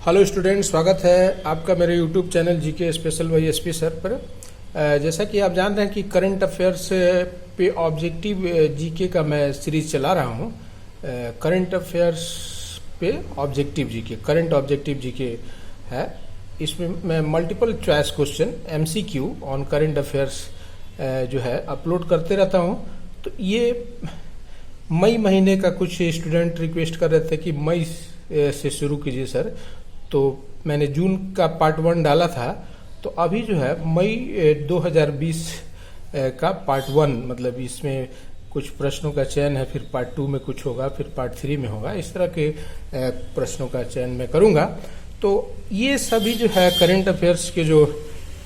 Hello student, स्वागत है आपका मेरे YouTube channel GK special Y SP sir पर। जैसा कि आप जान रहे हैं कि करंट अफेयर्स पे ऑब्जेक्टिव जीके का मैं सीरीज चला रहा हूँ। करंट अफेयर्स पे objective GK, current objective GK है। इसमें मैं multiple choice question MCQ on current affairs जो है अपलोड करते रहता हूँ। तो ये मई महीने का कुछ स्टूडेंट रिक्वेस्ट कर रहे थे कि मई से शुरू कीजिए सर, तो मैंने जून का पार्ट 1 डाला था। तो अभी जो है मई 2020 का पार्ट 1, मतलब इसमें कुछ प्रश्नों का चयन है, फिर पार्ट 2 में कुछ होगा, फिर पार्ट 3 में होगा, इस तरह के प्रश्नों का चयन मैं करूंगा। तो ये सभी जो है करंट अफेयर्स के जो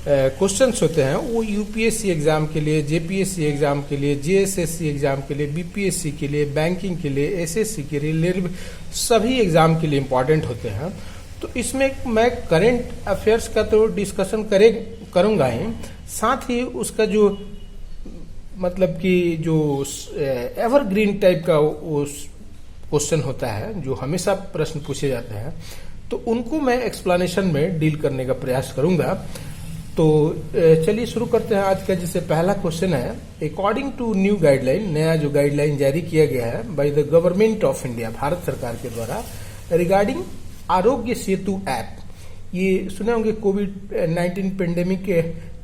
क्वेश्चंस होते हैं वो यूपीएससी एग्जाम के लिए, जेपीएससी एग्जाम के लिए, जेएसएससी एग्जाम के लिए, बीपीएससी के लिए, बैंकिंग के लिए, एसएससी के लिए, रेलवे, सभी एग्जाम के लिए इम्पोर्टेंट होते हैं। तो इसमें मैं करंट अफेयर्स का तो डिस्कशन करूंगा ही, साथ ही उसका जो मतलब कि जो एवरग्रीन टाइप का वो क्वेश्चन होता है, जो हमेशा प्रश्न पूछे जाते हैं, तो उनको मैं एक्सप्लेनेशन में डील करने का प्रयास करूंगा। तो चलिए शुरू करते हैं आज का। जैसे पहला क्वेश्चन है, अकॉर्डिंग टू न्यू गाइडलाइन, नया जो गाइडलाइन जारी किया गया है by the government of India, Bharat सरकार के द्वारा, रिगार्डिंग आरोग्य सेतु ऐप। ये सुने होंगे कोविड-19 पेंडेमिक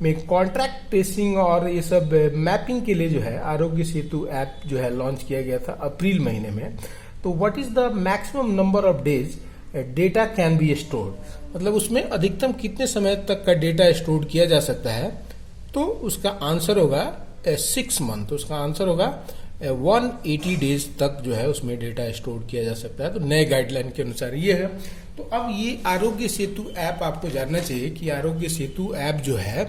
में कॉन्ट्रैक्ट ट्रेसिंग और ये सब मैपिंग के लिए जो है आरोग्य सेतु ऐप जो है लॉन्च किया गया था अप्रैल महीने में। तो what is the maximum number of days data can be stored, मतलब उसमें अधिकतम कितने समय तक का डेटा स्टोर किया जा सकता है। तो उसका आंसर होगा 6 मंथ, उसका आंसर होगा 180 डेज तक जो है उसमें डेटा स्टोर किया जा सकता है। तो नए गाइडलाइन के अनुसार ये है। तो अब ये आरोग्य सेतु ऐप आपको जानना चाहिए कि आरोग्य सेतु ऐप जो है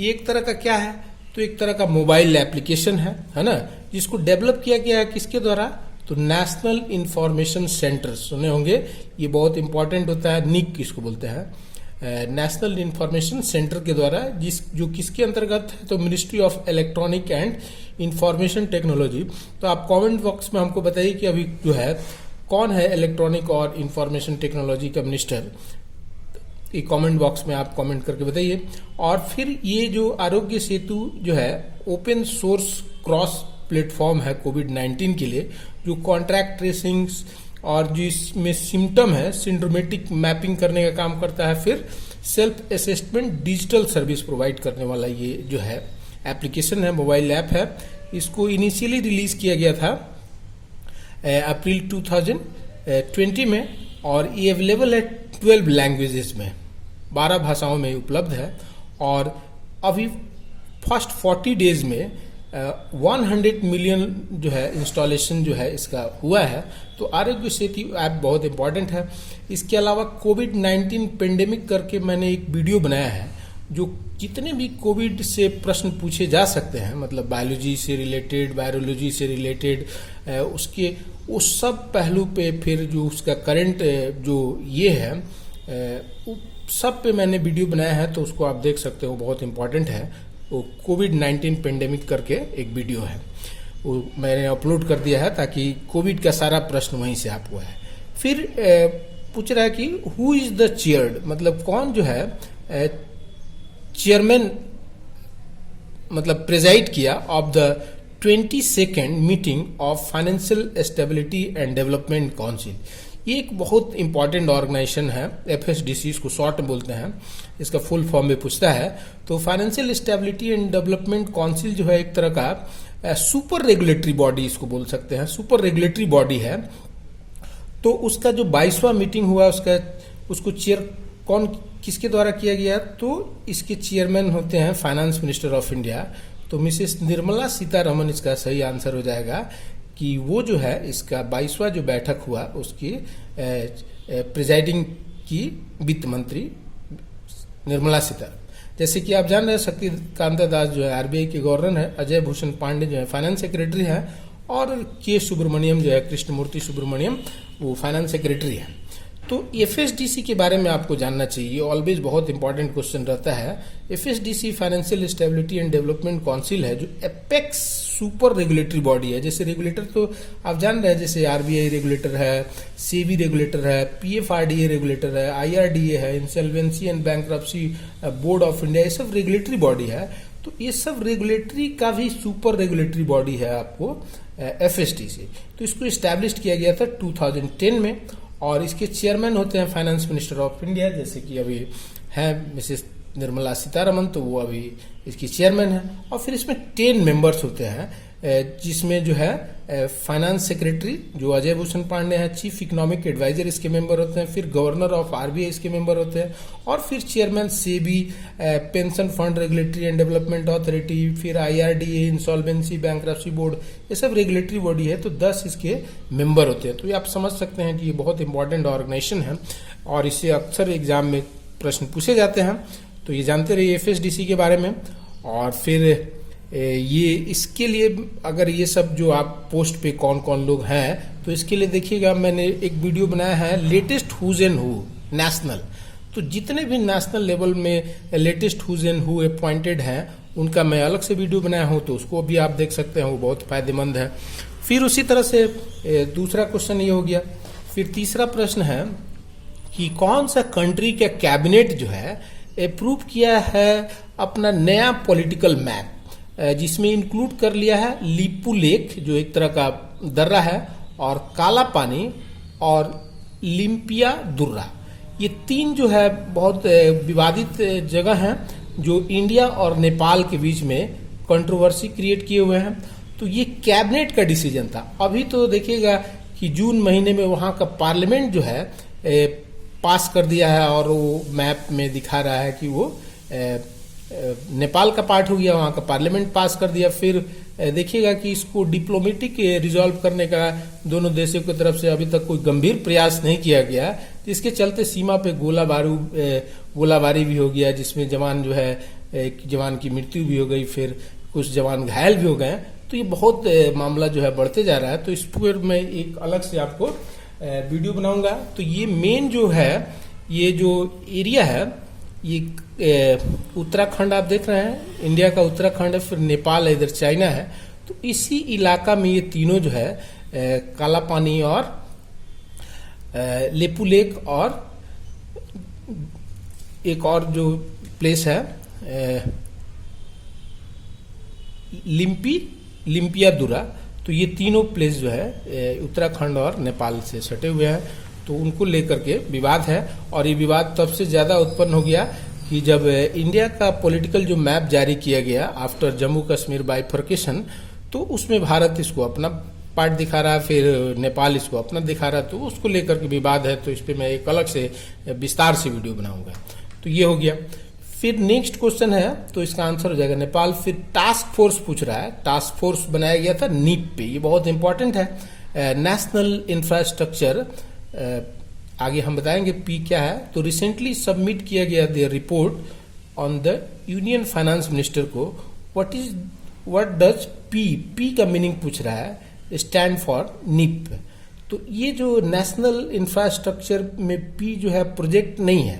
ये एक तरह का क्या है, तो एक तरह का मोबाइल एप्लीकेशन है ना, जिसको डेवलप किया गया है किसके द्वारा, तो नेशनल इंफॉर्मेशन सेंटर, सुने होंगे, ये बहुत इंपॉर्टेंट होता है, निक किसको बोलते हैं, नेशनल इंफॉर्मेशन सेंटर के द्वारा, जो किसके अंतर्गत है, तो ministry of electronic and information technology. तो आप कमेंट बॉक्स में हमको बताइए कि अभी जो है कौन है इलेक्ट्रॉनिक और इंफॉर्मेशन टेक्नोलॉजी का मिनिस्टर, ये कमेंट बॉक्स में आप कमेंट करके बताइए। और फिर ये जो आरोग्य सेतु जो है ओपन सोर्स क्रॉस प्लेटफॉर्म है कोविड-19 के लिए, जो कॉन्ट्रैक्ट ट्रेसिंग और जिसमें सिम्टम है सिंड्रोमेटिक मैपिंग करने का काम करता है, फिर self assessment digital service provide करने वाला ये जो है एप्लीकेशन है, मोबाइल ऐप है। इसको इनिशियली रिलीज किया गया था अप्रैल 2020 में, और ये अवेलेबल है 12 लैंग्वेजेस में, 12 भाषाओं में उपलब्ध है। और अभी फर्स्ट 40 डेज में 100 मिलियन जो है इंस्टॉलेशन जो है इसका हुआ है। तो आरोग्य सेतु ऐप बहुत इंपॉर्टेंट है। इसके अलावा कोविड-19 पेंडेमिक करके मैंने एक वीडियो बनाया है, जो जितने भी कोविड से प्रश्न पूछे जा सकते हैं, मतलब बायोलॉजी से रिलेटेड, वायरोलॉजी से रिलेटेड, उसके उस सब पहलू पे, फिर जो उसका करंट जो ये है सब पे मैंने वीडियो बनाया है, तो उसको आप देख सकते हो, बहुत इंपॉर्टेंट है। वो कोविड-19 पेंडेमिक करके एक वीडियो है, वो मैंने अपलोड कर दिया है, ताकि कोविड का सारा प्रश्न वहीं से आपको है। फिर पूछ रहा है कि हु इज द चेयर्ड, मतलब कौन जो है चेयरमैन, मतलब प्रेजाइड किया of the 22nd meeting of financial stability and development council. ये एक बहुत इंपॉर्टेंट ऑर्गेनाइजेशन है, एफएसडीसी इसको शॉर्ट में बोलते हैं, इसका फुल फॉर्म में पूछता है। तो financial stability and development council जो है एक तरह का सुपर रेगुलेटरी बॉडी इसको बोल सकते हैं, सुपर रेगुलेटरी बॉडी है। तो उसका जो 22वां मीटिंग हुआ, उसको चेयर कौन किसके द्वारा किया गया, तो इसके चेयरमैन होते हैं फाइनेंस मिनिस्टर ऑफ इंडिया। तो मिसेस निर्मला सीतारमन इसका सही आंसर हो जाएगा, कि वो जो है इसका 22वां जो बैठक हुआ उसकी प्रिजाइडिंग की वित्त मंत्री निर्मला सीतारमन। जैसे कि आप जान रहे हैं, शक्तिकांत दास जो है आरबीआई के गवर्नर है, अजय भूषण पांडे जो है फाइनेंस सेक्रेटरी है, और के सुब्रमण्यम जो है, कृष्णमूर्ति सुब्रमण्यम, वो फाइनेंस सेक्रेटरी है। तो एफएसडीसी के बारे में आपको जानना चाहिए, ऑलवेज बहुत इंपॉर्टेंट क्वेश्चन रहता है। FSDC financial stability and development council है, जो एपेक्स सुपर रेगुलेटरी बॉडी है। जैसे रेगुलेटर तो आप जान रहे हैं, जैसे आरबीआई रेगुलेटर है, सेबी रेगुलेटर है, पीएफआरडीए रेगुलेटर है, आईआरडीए है, insolvency and bankruptcy board of India, ये सब रेगुलेटरी बॉडी है। तो ये सब रेगुलेटरी का भी सुपर रेगुलेटरी बॉडी है आपको एफएसडीसी। तो इसको इस्टेब्लिश किया गया था 2010 में, और इसके चेयरमैन होते हैं फाइनेंस मिनिस्टर ऑफ इंडिया, जैसे कि अभी हैं मिसेस निर्मला सीतारमन, तो वो अभी इसकी चेयरमैन है। और फिर इसमें 10 मेंबर्स होते हैं, जिसमें जो है फाइनेंस सेक्रेटरी जो अजय भूषण पांडे हैं, चीफ इकोनॉमिक एडवाइजर इसके मेंबर होते हैं, फिर गवर्नर ऑफ आरबीआई इसके मेंबर होते हैं, और फिर chairman SEBI, pension fund regulatory and development authority, फिर आईआरडीए, इंसॉल्वेंसी, बैंक्रप्सी बोर्ड, ये सब रेगुलेटरी बॉडी है। तो 10 इसके मेंबर होते हैं। तो ये आप समझ सकते हैं कि ये बहुत इंपॉर्टेंट ऑर्गेनाइजेशन है, और इससे अक्सर एग्जाम में प्रश्न पूछे जाते हैं। तो ये जानते रहिए एफएसडीसी के बारे में। और फिर ये इसके लिए अगर ये सब जो आप पोस्ट पे कौन कौन लोग हैं, तो इसके लिए देखिएगा मैंने एक वीडियो बनाया है, latest who's and who national. तो जितने भी नेशनल लेवल में latest who's and who appointed हैं, उनका मैं अलग से वीडियो बनाया हूं, तो उसको भी आप देख सकते हैं, वो बहुत फायदेमंद है। फिर उसी तरह से दूसरा क्वेश्चन ये हो गया। फिर तीसरा प्रश्न है कि कौन सा कंट्री का कैबिनेट जो है अप्रूव किया है अपना नया पॉलिटिकल मैप, जिसमें इंक्लूड कर लिया है लिपू लेक, जो एक तरह का दर्रा है, और काला पानी और लिम्पिया दुर्रा। ये 3 जो है बहुत विवादित जगह हैं, जो इंडिया और नेपाल के बीच में कंट्रोवर्सी क्रिएट किए हुए हैं। तो ये कैबिनेट का डिसीजन था। अभी तो देखिएगा कि जून महीने में वहां का पार्लियामेंट जो है पास कर दिया है, और वो मैप में दिखा रहा है कि वो नेपाल का पार्ट हो गया, वहां का पार्लियामेंट पास कर दिया। फिर देखिएगा कि इसको डिप्लोमेटिक रिजॉल्व करने का दोनों देशों की तरफ से अभी तक कोई गंभीर प्रयास नहीं किया गया, जिसके चलते सीमा पे गोलाबारी भी हो गया, जिसमें जवान जो है एक जवान की मृत्यु भी हो गई, फिर कुछ जवान घायल भी हो गए। तो ये बहुत मामला जो है बढ़ते जा रहा है। तो इस पर मैं एक अलग से आपको वीडियो बनाऊंगा। तो ये मेन जो है, ये जो एरिया है, ये उत्तराखंड आप देख रहे हैं, इंडिया का उत्तराखंड है, फिर नेपाल है, इधर चाइना है। तो इसी इलाका में ये तीनों जो है काला पानी और लेपू लेक, और एक और जो प्लेस है लिम्पिया दुरा, तो ये तीनों प्लेस जो है उत्तराखंड और नेपाल से सटे हुए हैं। तो उनको लेकर के विवाद है, और ये विवाद तब से ज्यादा उत्पन्न हो गया कि जब इंडिया का पॉलिटिकल जो मैप जारी किया गया आफ्टर जम्मू कश्मीर बाइफर्केशन, तो उसमें भारत इसको अपना पार्ट दिखा रहा है, फिर नेपाल इसको अपना दिखा रहा है। तो उसको लेकर के विवाद है। तो इस पर मैं एक अलग से विस्तार से वीडियो बनाऊंगा। तो ये हो गया। फिर नेक्स्ट क्वेश्चन है, तो इसका आंसर हो जाएगा नेपाल। फिर टास्क फोर्स पूछ रहा है, टास्क फोर्स बनाया गया था नीप पे, ये बहुत इंपॉर्टेंट है। नेशनल इंफ्रास्ट्रक्चर, आगे हम बताएंगे पी क्या है। तो रिसेंटली सबमिट किया गया there report on the union finance minister को। व्हाट डज पी का मीनिंग पूछ रहा है, स्टैंड फॉर नीप। तो ये जो नेशनल इंफ्रास्ट्रक्चर में पी जो है प्रोजेक्ट नहीं है,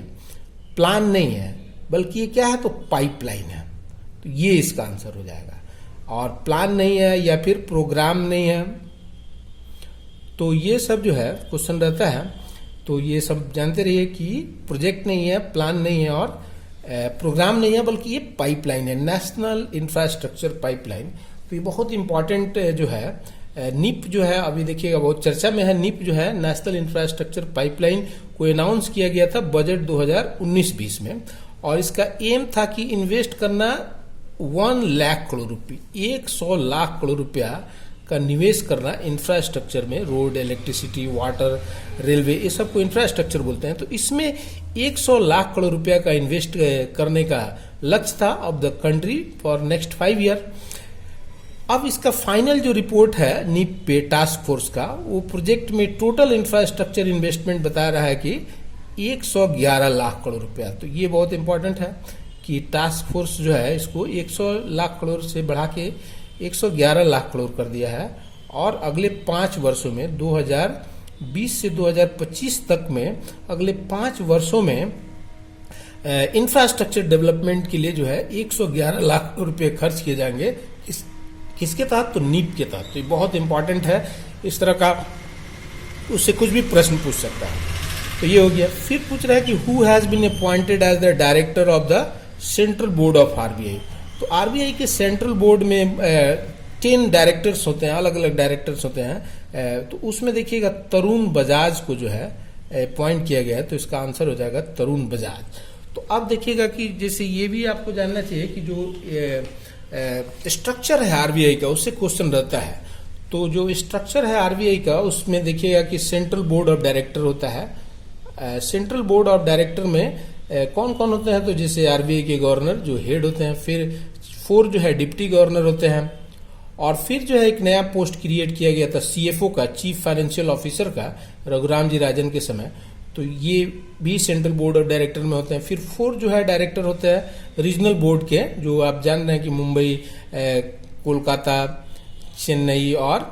प्लान नहीं है, बल्कि ये क्या है, तो पाइपलाइन है। तो ये इसका आंसर हो जाएगा। और प्लान नहीं है या फिर प्रोग्राम नहीं है, तो ये सब जो है क्वेश्चन रहता है। तो ये सब जानते रहिए कि प्रोजेक्ट नहीं है, प्लान नहीं है, और प्रोग्राम नहीं है, बल्कि ये पाइपलाइन है, नेशनल इंफ्रास्ट्रक्चर पाइपलाइन। तो ये बहुत इंपॉर्टेंट जो है। निप जो है अभी देखिएगा बहुत चर्चा में है। निप जो है नेशनल इंफ्रास्ट्रक्चर पाइपलाइन को अनाउंस किया गया था बजट 2019-20 में, और इसका एम था कि इन्वेस्ट करना 1 लाख करोड़ रुपये, 100 लाख करोड़ रुपया का निवेश करना इंफ्रास्ट्रक्चर में, रोड, इलेक्ट्रिसिटी, वाटर, रेलवे, ये सबको इंफ्रास्ट्रक्चर बोलते हैं। तो इसमें 100 लाख करोड़ रुपया का इन्वेस्ट करने का लक्ष्य था of the country for next 5 year. अब इसका फाइनल जो रिपोर्ट है नीप पे टास्क फोर्स का, वो प्रोजेक्ट में टोटल इंफ्रास्ट्रक्चर इन्वेस्टमेंट बता रहा है कि 111 लाख करोड़ रुपया। तो ये बहुत इंपॉर्टेंट है कि टास्क फोर्स जो है इसको 100 लाख करोड़ से बढ़ा के 111 लाख करोड़ कर दिया है, और अगले 5 वर्षों में 20 से 2025 तक में अगले 5 वर्षों में इंफ्रास्ट्रक्चर डेवलपमेंट के लिए जो है 111 लाख रुपए खर्च किए जाएंगे। किसके तहत? तो नीप के तहत। तो ये बहुत इंपॉर्टेंट है, इस तरह का उससे कुछ भी प्रश्न पूछ सकता है। तो ये हो गया। फिर पूछ रहा है कि who has been appointed as the director of the central board of RBI. तो आरबीआई के सेंट्रल बोर्ड में 10 डायरेक्टर्स होते हैं, अलग अलग डायरेक्टर्स होते हैं। तो उसमें देखिएगा तरुण बजाज को जो है अपॉइंट किया गया है, तो इसका आंसर हो जाएगा तरुण बजाज। तो अब देखिएगा कि जैसे ये भी आपको जानना चाहिए कि जो स्ट्रक्चर है आरबीआई का, उससे क्वेश्चन रहता है। तो जो स्ट्रक्चर है आरबीआई का, उसमें देखिएगा कि सेंट्रल बोर्ड ऑफ डायरेक्टर होता है। सेंट्रल बोर्ड ऑफ डायरेक्टर में कौन कौन होते हैं? तो जैसे आरबीआई के गवर्नर जो हेड होते हैं, फिर 4 जो है डिप्टी गवर्नर होते हैं, और फिर जो है एक नया पोस्ट क्रिएट किया गया था सीएफओ का, चीफ फाइनेंशियल ऑफिसर का, रघुराम जी राजन के समय। तो ये भी सेंट्रल बोर्ड ऑफ डायरेक्टर में होते हैं। फिर 4 जो है डायरेक्टर होते हैं रीजनल बोर्ड के, जो आप जान रहे हैं कि मुंबई, कोलकाता, चेन्नई और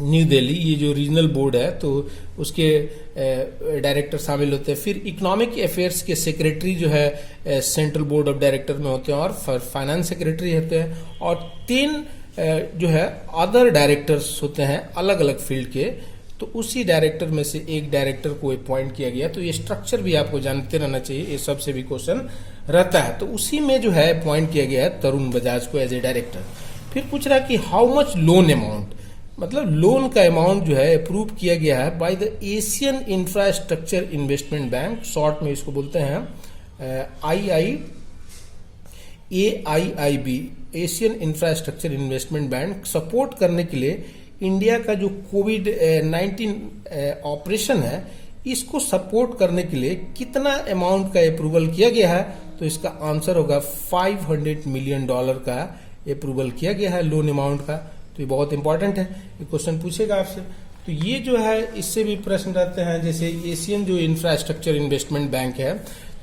न्यू दिल्ली, ये जो रीजनल बोर्ड है तो उसके डायरेक्टर शामिल होते हैं। फिर इकोनॉमिक अफेयर्स के सेक्रेटरी जो है सेंट्रल बोर्ड ऑफ डायरेक्टर में होते हैं, और फाइनेंस सेक्रेटरी होते हैं, और 3 जो है अदर डायरेक्टर्स होते हैं अलग अलग फील्ड के। तो उसी डायरेक्टर में से एक डायरेक्टर को अपॉइंट किया गया। तो ये स्ट्रक्चर भी आपको जानते रहना चाहिए, ये सबसे भी क्वेश्चन रहता है। तो उसी में जो है अपॉइंट किया गया है तरुण बजाज को एज ए डायरेक्टर। फिर पूछ रहा है कि हाउ मच लोन अमाउंट, मतलब लोन का अमाउंट जो है अप्रूव किया गया है by the Asian infrastructure investment bank, short में इसको बोलते हैं AIIB, Asian infrastructure investment bank, support करने के लिए इंडिया का जो कोविड-19 ऑपरेशन है, इसको सपोर्ट करने के लिए कितना अमाउंट का अप्रूवल किया गया है? तो इसका आंसर होगा $500 मिलियन का अप्रूवल किया गया है लोन अमाउंट का। तो ये बहुत इंपॉर्टेंट है, ये क्वेश्चन पूछेगा आपसे। तो ये जो है इससे भी प्रश्न रहते हैं, जैसे एशियन जो इंफ्रास्ट्रक्चर इन्वेस्टमेंट बैंक है,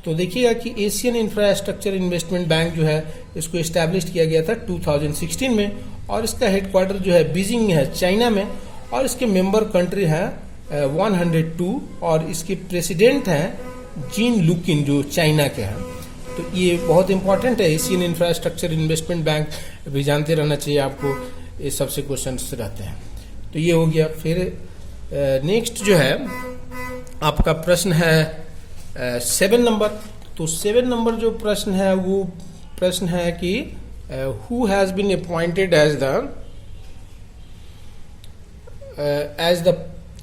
तो देखिएगा कि एशियन इंफ्रास्ट्रक्चर इन्वेस्टमेंट बैंक जो है इसको एस्टैब्लिश किया गया था 2016 में, और इसका हेडक्वार्टर जो है बीजिंग में है, चाइना में, और इसके मेंबर कंट्री है 102, और इसके प्रेसिडेंट हैं जीन लुकिन जो चाइना के हैं। तो ये बहुत इंपॉर्टेंट है, एशियन इंफ्रास्ट्रक्चर इन्वेस्टमेंट बैंक भी जानते रहना चाहिए आपको, ये सबसे क्वेश्चन रहते हैं। तो ये हो गया। फिर नेक्स्ट जो है आपका प्रश्न है 7 नंबर। तो 7 नंबर जो प्रश्न है वो प्रश्न है कि who has been appointed as the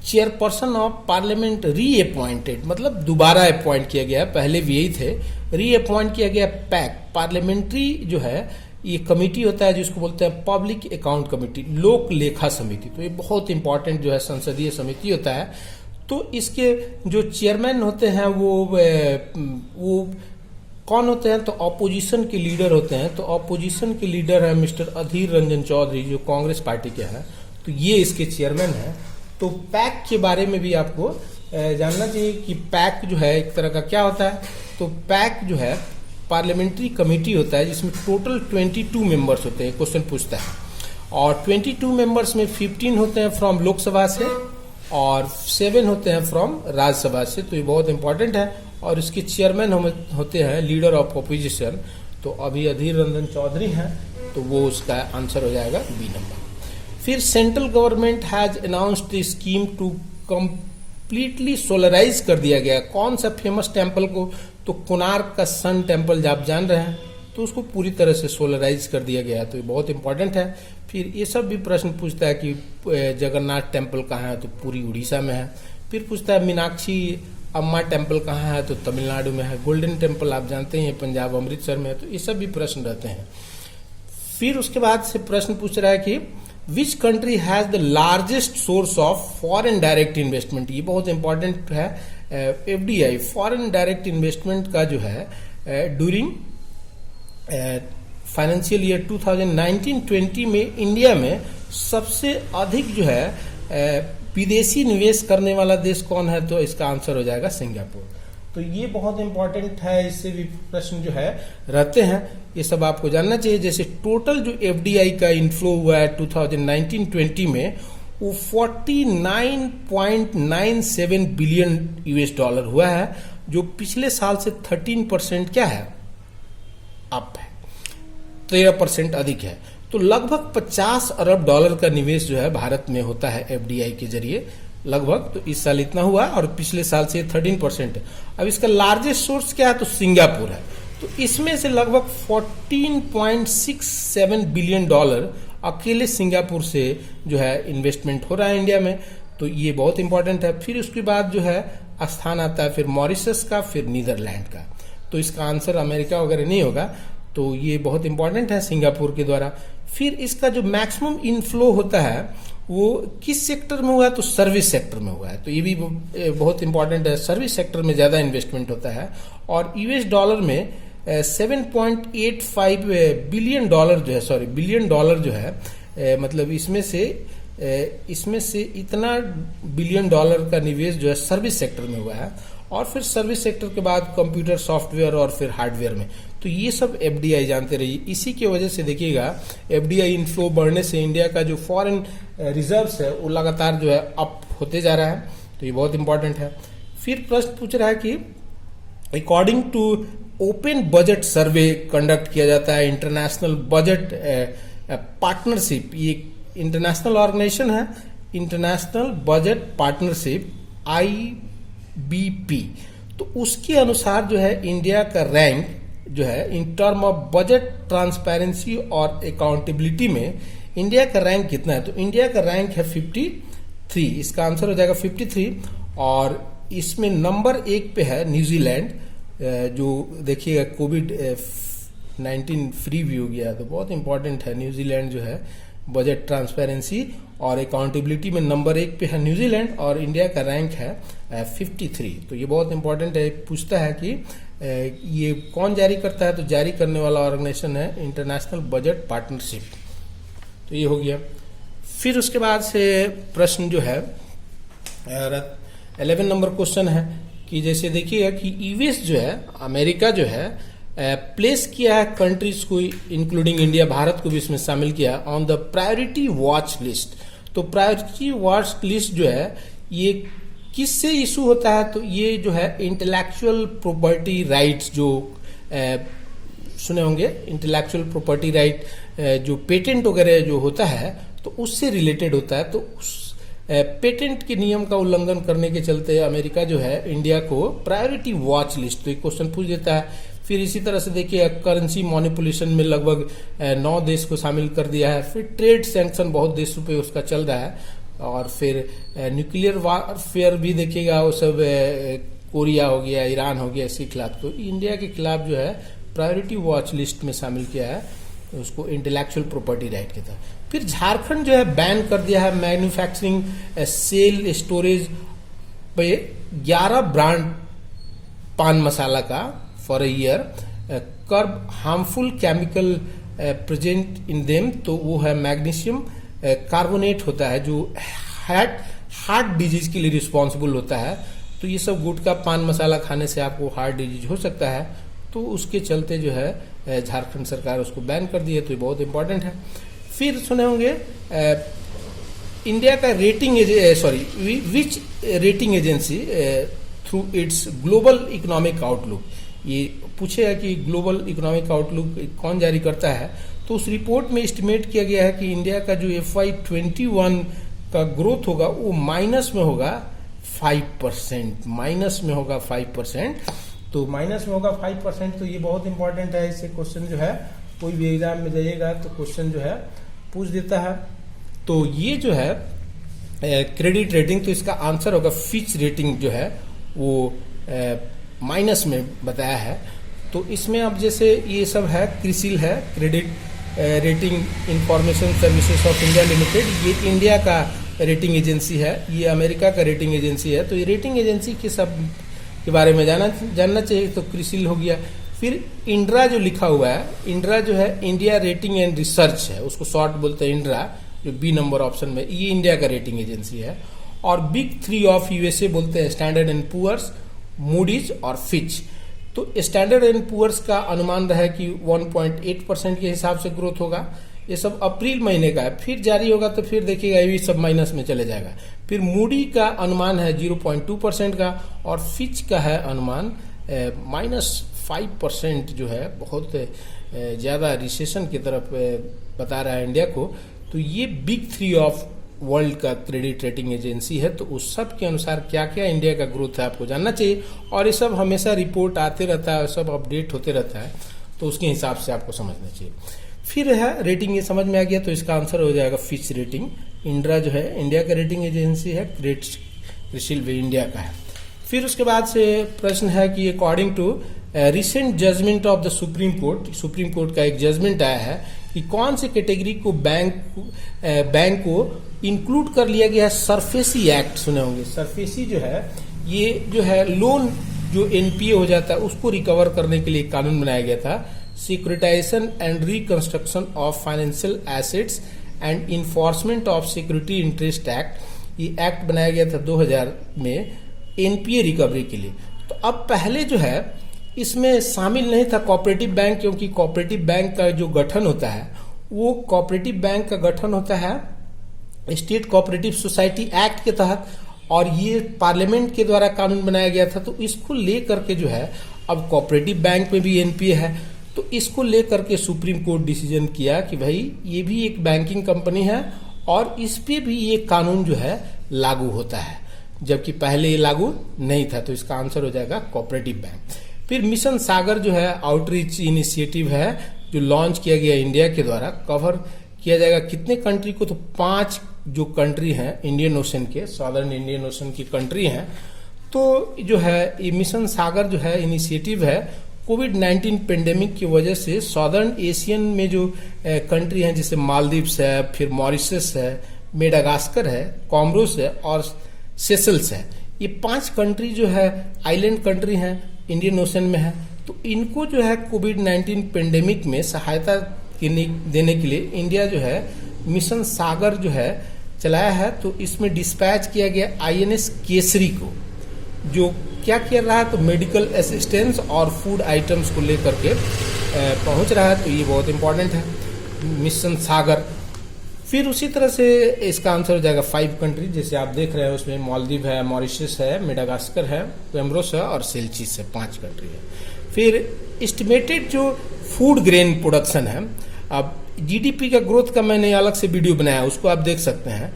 chairperson of parliament reappointed, मतलब दोबारा अपॉइंट किया गया, पहले भी यही थे, रीअपॉइंट किया गया पैक, पार्लियामेंट्री जो है ये कमेटी होता है जिसको बोलते हैं पब्लिक अकाउंट कमेटी, लोक लेखा समिति। तो ये बहुत इंपॉर्टेंट जो है संसदीय समिति होता है। तो इसके जो चेयरमैन होते हैं वो कौन होते हैं? तो ऑपोजिशन के लीडर होते हैं। तो ऑपोजिशन के लीडर है मिस्टर अधीर रंजन चौधरी, जो कांग्रेस पार्टी के हैं। तो ये इसके चेयरमैन है। तो पैक के बारे में भी आपको जानना चाहिए कि पैक जो है एक तरह का क्या होता है। तो पैक जो है पार्लियामेंट्री कमेटी होता है जिसमें टोटल 22 मेंबर्स होते हैं, क्वेश्चन पूछता है। और 22 मेंबर्स में 15 होते हैं फ्रॉम लोकसभा से और 7 होते हैं फ्रॉम राज्यसभा से। तो ये बहुत इंपॉर्टेंट है। और इसके चेयरमैन होते हैं लीडर ऑफ ऑपोजिशन। तो अभी अधीर रंजन चौधरी हैं, तो वो उसका आंसर हो जाएगा बी नंबर। फिर central government has announced the scheme to completely solarise कर दिया गया। कौन सा फेमस टेम्पल को? तो कोणार्क का सन टेम्पल आप जान रहे हैं, तो उसको पूरी तरह से सोलराइज कर दिया गया। तो ये बहुत इंपॉर्टेंट है। फिर ये सब भी प्रश्न पूछता है कि जगन्नाथ टेम्पल कहाँ है? तो पूरी उड़ीसा में है। फिर पूछता है मीनाक्षी अम्मा टेम्पल कहाँ है? तो तमिलनाडु में है। गोल्डन टेम्पल आप जानते हैं पंजाब अमृतसर में है। तो ये सब भी प्रश्न रहते हैं। फिर उसके बाद से प्रश्न पूछ रहा है कि which country has the largest source of foreign direct investment. ये बहुत इंपॉर्टेंट है। FDI फॉरेन डायरेक्ट इन्वेस्टमेंट का जो है ड्यूरिंग फाइनेंशियल ईयर 2019-20 में इंडिया में सबसे अधिक जो है विदेशी निवेश करने वाला देश कौन है? तो इसका आंसर हो जाएगा सिंगापुर। तो ये बहुत इंपॉर्टेंट है, इससे भी प्रश्न जो है रहते हैं। ये सब आपको जानना चाहिए। जैसे टोटल जो FDI का इनफ्लो हुआ है 2019-20 में, वो 49.97 बिलियन यूएस डॉलर हुआ है, जो पिछले साल से 13% क्या है, अप है, 13% अधिक है। तो लगभग 50 अरब डॉलर का निवेश जो है भारत में होता है एफडीआई के जरिए लगभग। तो इस साल इतना हुआ और पिछले साल से 13% है। अब इसका लार्जेस्ट सोर्स क्या है, तो सिंगापुर है। तो इसमें से लगभग 14.67 बिलियन डॉलर अकेले सिंगापुर से जो है इन्वेस्टमेंट हो रहा है इंडिया में। तो ये बहुत इंपॉर्टेंट है। फिर उसके बाद जो है स्थान आता है फिर मॉरिशस का, फिर नीदरलैंड का। तो इसका आंसर अमेरिका वगैरह नहीं होगा। तो ये बहुत इंपॉर्टेंट है सिंगापुर के द्वारा। फिर इसका जो मैक्सिमम इनफ्लो होता है वो किस सेक्टर में हुआ है, तो सर्विस सेक्टर में हुआ है। तो ये भी बहुत इंपॉर्टेंट है, सर्विस सेक्टर में ज्यादा इन्वेस्टमेंट होता है। और यूएस डॉलर में 7.85 बिलियन डॉलर जो है, सॉरी बिलियन डॉलर जो है, मतलब इसमें से इतना बिलियन डॉलर का निवेश जो है सर्विस सेक्टर में हुआ है। और फिर सर्विस सेक्टर के बाद कंप्यूटर, सॉफ्टवेयर और फिर हार्डवेयर में। तो ये सब एफडीआई जानते रहिए। इसी की वजह से देखिएगा एफडीआई इनफ्लो बढ़ने से इंडिया का जो फॉरेन रिजर्व्स है वो लगातार जो है अप होते जा रहा है। तो ये बहुत इंपॉर्टेंट है। फिर प्रश्न पूछ रहा है कि according to open budget survey conduct किया जाता है इंटरनेशनल बजट पार्टनरशिप, ये इंटरनेशनल ऑर्गेनाइजेशन है, इंटरनेशनल बजट पार्टनरशिप IBP। तो उसके अनुसार जो है इंडिया का रैंक जो है in term of budget transparency और अकाउंटेबिलिटी में इंडिया का रैंक कितना है, तो इंडिया का रैंक है 53। इसका आंसर हो जाएगा 53। और इसमें नंबर 1 पे है न्यूजीलैंड, जो देखिएगा कोविड-19 फ्री भी हो गया। तो बहुत इंपॉर्टेंट है न्यूजीलैंड जो है बजट ट्रांसपेरेंसी और अकाउंटेबिलिटी में नंबर 1 पे है न्यूजीलैंड, और इंडिया का रैंक है 53। तो ये बहुत इंपॉर्टेंट है। पूछता है कि ये कौन जारी करता है, तो जारी करने वाला ऑर्गेनाइजेशन है इंटरनेशनल बजट पार्टनरशिप। तो ये हो गया। फिर उसके बाद से प्रश्न जो है 11 नंबर क्वेश्चन है कि जैसे देखिएगा कि यूएस जो है, अमेरिका जो है प्लेस किया है कंट्रीज को इंक्लूडिंग इंडिया, भारत को भी इसमें शामिल किया on the priority watch list. तो प्रायोरिटी वॉच लिस्ट जो है ये किससे इशू होता है, तो ये जो है इंटेलेक्चुअल प्रॉपर्टी राइट्स, जो सुने होंगे इंटेलेक्चुअल प्रॉपर्टी राइट, जो पेटेंट वगैरह जो होता है तो उससे रिलेटेड होता है। तो उस पेटेंट के नियम का उल्लंघन करने के चलते अमेरिका जो है इंडिया को प्रायोरिटी वॉच लिस्ट, तो एक क्वेश्चन पूछ देता है। फिर इसी तरह से देखिए करेंसी मैनिपुलेशन में लगभग 9 देश को शामिल कर दिया है। फिर ट्रेड सैंक्शन बहुत देशों पे उसका चल रहा है। और फिर न्यूक्लियर वारफेयर भी देखिएगा, वो सब कोरिया हो गया, ईरान हो गया, इसके खिलाफ। तो इंडिया के खिलाफ जो है प्रायोरिटी वॉच लिस्ट में शामिल किया है उसको इंटेलेक्चुअल प्रॉपर्टी राइट के तहत। फिर झारखंड जो है बैन कर दिया है मैन्युफैक्चरिंग, सेल, स्टोरेज पे 11 ब्रांड पान मसाला का for a year, curb harmful chemical present in them. तो वो है मैग्नीशियम कार्बोनेट होता है, जो हार्ट डिजीज के लिए रिस्पॉन्सिबल होता है। तो ये सब गुटखा पान मसाला खाने से आपको हार्ट डिजीज हो सकता है। तो उसके चलते जो है झारखंड सरकार उसको बैन कर दी है। तो ये बहुत इंपॉर्टेंट है। फिर सुने होंगे इंडिया का rating which rating agency through its global economic outlook, ये पूछेगा कि ग्लोबल इकोनॉमिक आउटलुक कौन जारी करता है। तो उस रिपोर्ट में एस्टिमेट किया गया है कि इंडिया का जो FY21 का ग्रोथ होगा वो माइनस में होगा 5%, माइनस में होगा 5%। तो माइनस में होगा 5%। तो ये बहुत इंपॉर्टेंट है। इससे क्वेश्चन जो है कोई भी एग्जाम में जाइएगा तो क्वेश्चन जो है पूछ देता है। तो ये जो है क्रेडिट रेटिंग, तो इसका आंसर होगा फिच रेटिंग जो है वो माइनस में बताया है। तो इसमें अब जैसे ये सब है, क्रिसिल है, credit rating information services of India limited, ये इंडिया का रेटिंग एजेंसी है, ये अमेरिका का रेटिंग एजेंसी है। तो ये रेटिंग एजेंसी के सब के बारे में जानना चाहिए। तो क्रिसिल हो गया। फिर इंड्रा जो लिखा हुआ है, इंड्रा जो है इंडिया रेटिंग एंड रिसर्च है, उसको शॉर्ट बोलते हैं इंड्रा, जो बी नंबर ऑप्शन में, ये इंडिया का रेटिंग एजेंसी है। और बिग 3 ऑफ यूएसए बोलते हैं स्टैंडर्ड एंड पुअर्स, मूडीज और फिच। तो स्टैंडर्ड एंड पुअर्स का अनुमान रहा है कि 1.8% के हिसाब से ग्रोथ होगा। ये सब अप्रैल महीने का है, फिर जारी होगा तो फिर देखिएगा ये सब माइनस में चले जाएगा। फिर मूडी का अनुमान है 0.2% का, और फिच का है अनुमान -5% जो है, बहुत ज़्यादा रिसेशन की तरफ बता रहा है इंडिया को। तो ये बिग 3 ऑफ वर्ल्ड का क्रेडिट रेटिंग एजेंसी है, तो उस सब के अनुसार क्या क्या इंडिया का ग्रोथ है आपको जानना चाहिए, और ये सब हमेशा रिपोर्ट आते रहता है, सब अपडेट होते रहता है, तो उसके हिसाब से आपको समझना चाहिए। फिर है रेटिंग, ये समझ में आ गया, तो इसका आंसर हो जाएगा फिच रेटिंग। इंड्रा जो है इंडिया का रेटिंग एजेंसी है, क्रिसिल भी इंडिया का है। फिर उसके बाद से प्रश्न है कि according to recent judgement of the supreme court का एक जजमेंट आया है कि कौन से कैटेगरी को बैंक को इंक्लूड कर लिया गया है सरफेसी एक्ट, सुने होंगे। सरफेसी जो है, ये जो है लोन जो एनपीए हो जाता है उसको रिकवर करने के लिए कानून बनाया गया था, securitisation and reconstruction of financial assets and enforcement of security interest act. ये एक्ट बनाया गया था 2000 में एनपीए रिकवरी के लिए। तो अब पहले जो है इसमें शामिल नहीं था कोऑपरेटिव बैंक, क्योंकि कोऑपरेटिव बैंक का जो गठन होता है वो कोऑपरेटिव बैंक का गठन होता है स्टेट कोऑपरेटिव सोसाइटी एक्ट के तहत, और ये पार्लियामेंट के द्वारा कानून बनाया गया था। तो इसको लेकर के जो है अब कोऑपरेटिव बैंक में भी एनपीए है, तो इसको लेकर के सुप्रीम कोर्ट डिसीजन किया कि भाई ये भी एक बैंकिंग कंपनी है और इस पे भी ये कानून जो है लागू होता है, जबकि पहले ये लागू नहीं था। तो इसका आंसर हो जाएगा कोऑपरेटिव बैंक। फिर मिशन सागर जो है आउटरीच इनिशिएटिव है जो लॉन्च किया गया इंडिया के द्वारा, कवर किया जाएगा कितने कंट्री को, तो 5 जो कंट्री हैं इंडियन ओशन के, सॉदर्न इंडियन ओशन की कंट्री हैं। तो जो है ये मिशन सागर जो है इनिशिएटिव है, कोविड-19 पेंडेमिक की वजह से सॉदर्न एशियन में जो कंट्री हैं जैसे मालदीव्स है, फिर मॉरिशस है, मेडागास्कर है, कॉमरोस है और सेशल्स है, ये 5 कंट्री जो है आइलैंड कंट्री हैं, इंडियन ओशन में है। तो इनको जो है कोविड-19 पेंडेमिक में सहायता देने के लिए इंडिया जो है मिशन सागर जो है चलाया है। तो इसमें डिस्पैच किया गया आईएनएस केसरी को, जो क्या कर रहा है, तो मेडिकल असिस्टेंस और फूड आइटम्स को लेकर के पहुंच रहा है। तो ये बहुत इंपॉर्टेंट है मिशन सागर। फिर उसी तरह से इसका आंसर हो जाएगा 5 कंट्री, जैसे आप देख रहे हैं उसमें मालदीव है, मॉरिशस है, मेडागास्कर है, कोमोरोस है और सेल्चिस है, 5 कंट्री है। फिर एस्टिमेटेड जो फूड ग्रेन प्रोडक्शन है, अब जीडीपी का ग्रोथ का मैंने अलग से वीडियो बनाया, उसको आप देख सकते हैं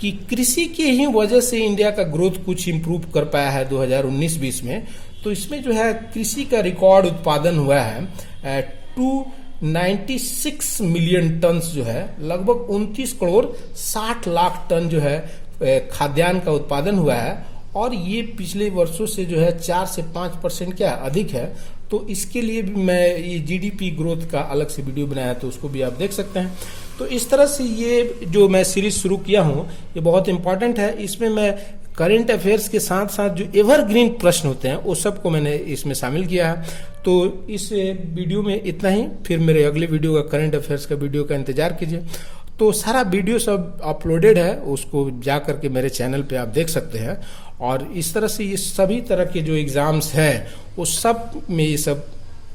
कि कृषि के ही वजह से इंडिया का ग्रोथ कुछ इम्प्रूव कर पाया है 2019-20 में। तो इसमें जो है कृषि का रिकॉर्ड उत्पादन हुआ है 296 मिलियन टन जो है, लगभग 29 करोड़ 60 लाख टन जो है खाद्यान्न का उत्पादन हुआ है, और ये पिछले वर्षों से जो है 4 से 5% क्या अधिक है। तो इसके लिए भी मैं ये जीडीपी ग्रोथ का अलग से वीडियो बनाया, तो उसको भी आप देख सकते हैं। तो इस तरह से ये जो मैं सीरीज शुरू किया हूँ ये बहुत इंपॉर्टेंट है। इसमें मैं करंट अफेयर्स के साथ साथ जो एवरग्रीन प्रश्न होते हैं वो सबको मैंने इसमें शामिल किया है। तो इस वीडियो में इतना ही, फिर मेरे अगले वीडियो का करंट अफेयर्स का वीडियो का इंतजार कीजिए। तो सारा वीडियो सब अपलोडेड है, उसको जा करके मेरे चैनल पे आप देख सकते हैं। और इस तरह से ये सभी तरह के जो एग्जाम्स हैं वो सब में ये सब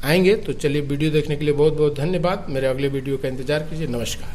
आएंगे। तो चलिए, वीडियो देखने के लिए बहुत बहुत धन्यवाद। मेरे अगले वीडियो का इंतजार कीजिए। नमस्कार।